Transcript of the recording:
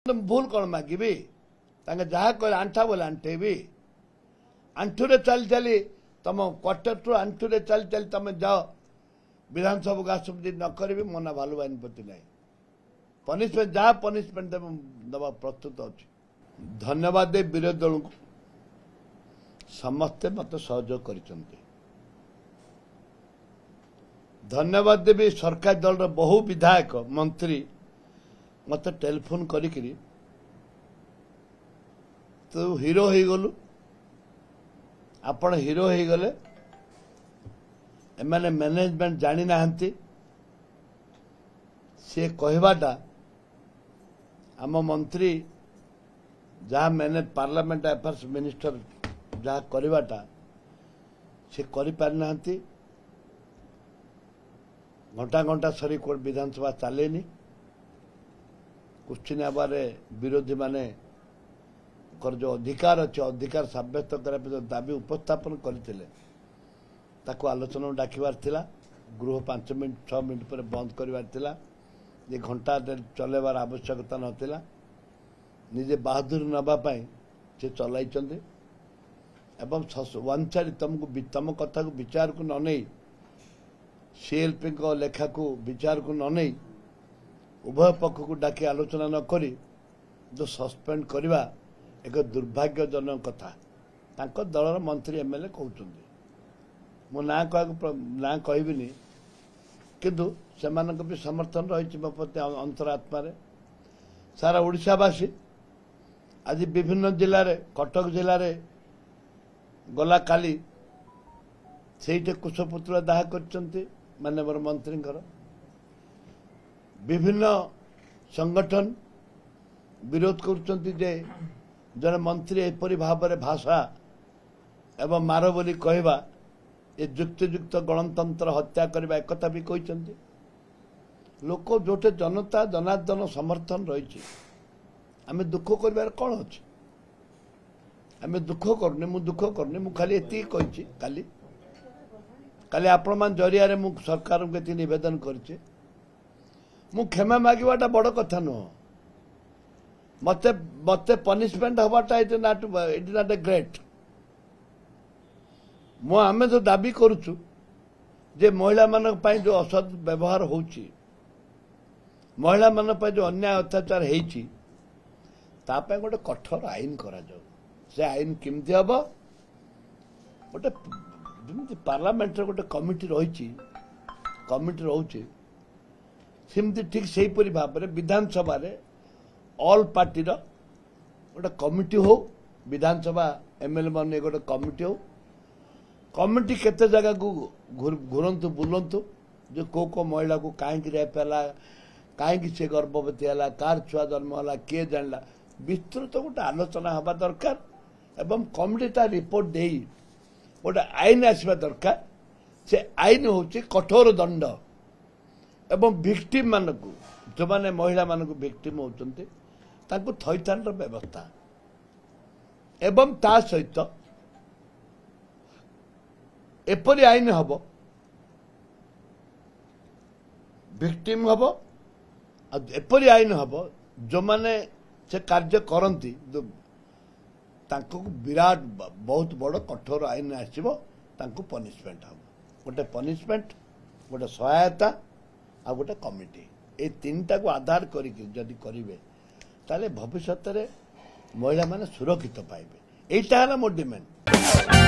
भूल कौन मागिबी जहाँ कह आंठा बोले आंठेबी आंठुरे चली चली तुम क्वार्टर टू आंठुरे चली चली तुम जाओ विधानसभा को आसुदी न करी मना भालू बाहिनी ना पनिशमेंट जहाँ पनिशमेंट दबा प्रस्तुत अच्छी धन्यवाद दे विरोधी दल को समस्ते मत सहयोग कर धन्यवाद देवी सरकार दल बहु विधायक मंत्री मत टेलीफोन करी तू हीरो हो गलु आपण हीरो हो गले एमाने मैनेजमेंट जानी नाहंती से कहवाटा आम मंत्री जहाँ मैनेज पार्लियामेंट अफेयर्स मिनिस्टर जहाँ करवाटा से करि पारि नाहंती घंटा घंटा सरी कोर्ट विधानसभा चलेनी क्वेश्चन आवारे विरोधी माने कर जो अधिकार अच्छे अधिकार सब्यस्त करने जो दाबी उपस्थापन करते आलोचना डाकिबार थिला गृह 5 मिनट 6 मिनट पर बंद करवार ये घंटा चलेबार आवश्यकता नथिला निजे बहादुर नवाई से चलाई एवं वंचारी तुमको तुम कथा को विचार को न नहीं सीएलपी को लेखा को विचार को न नहीं उभय पक्ष को डाकी आलोचना न करी जो सस्पेंड करवा एक दुर्भाग्यजनक कथा तांको दलर मंत्री एमएलए कहते मो ना कहबिनी किंतु सेमानक भी समर्थन रही मो प्रति अंतरात्मा सारा ओडिशावासी आज विभिन्न जिले में कटक जिले में गला काली से कुशपुतला दाह कर माननीय मंत्री विभिन्न संगठन विरोध करुँचे जन मंत्री एपरी भाव में भाषा एवं मार बोली कहवा ये युक्तियुक्त गणतंत्र हत्या करने एक भी कहते लोक जोटे जनता जनार्दन समर्थन रही आम दुख कर कौन अच्छे आम दुख करनी मु दुख करनी मु खाली एति कही काली काली आपण मान जरिया मु सरकार को निवेदन करछे मु क्षमा मागवाटा बड़ कथा नुह मत मत पनिशमेंट हवाटा इट नॉट ए ग्रेट मो आमे जो दाबी करुचु जे महिला मान जो असद व्यवहार होची महिला मान जो अन्याय अत्याचार होती गोटे कठोर आईन करा जाऊ से आईन केमती हम गोटे पार्लियामेंट गोटे कमिटी रही कमिटी रोचे सेमती ठीक से भाव में विधानसभा ऑल पार्टी गोटे कमिटी हो विधानसभा एमएलए मान गोटे कमिटी हो कमिटी केते जगह को घूरंतु बुलंतु जो को महिला को कहीं रेप है कहीं से गर्भवती है कार छुआ जन्म है किए जानला विस्तृत गोटे आलोचना हवा दरकार एवं कमिटीटा रिपोर्ट दे गोटे आईन आसवा दरकार से आईन हूँ कठोर दंड एवं भिक्टिम मानक जो माने महिला मानक भिक्टिम होती थैथान व्यवस्था एवं ता सहित एपरी आईन हम भिक्टिम हम एपरी आईन हम जो माने से कार्य करती विराट बहुत बड़ कठोर आईन आसो पनिशमेंट हम गोटे पनिशमेंट गोटे सहायता आ गोटे कमिटी ये तीनटा को आधार करी करेंगे ताले भविष्य में महिला माने सुरक्षित पाइबे एटा है मोर डिमांड।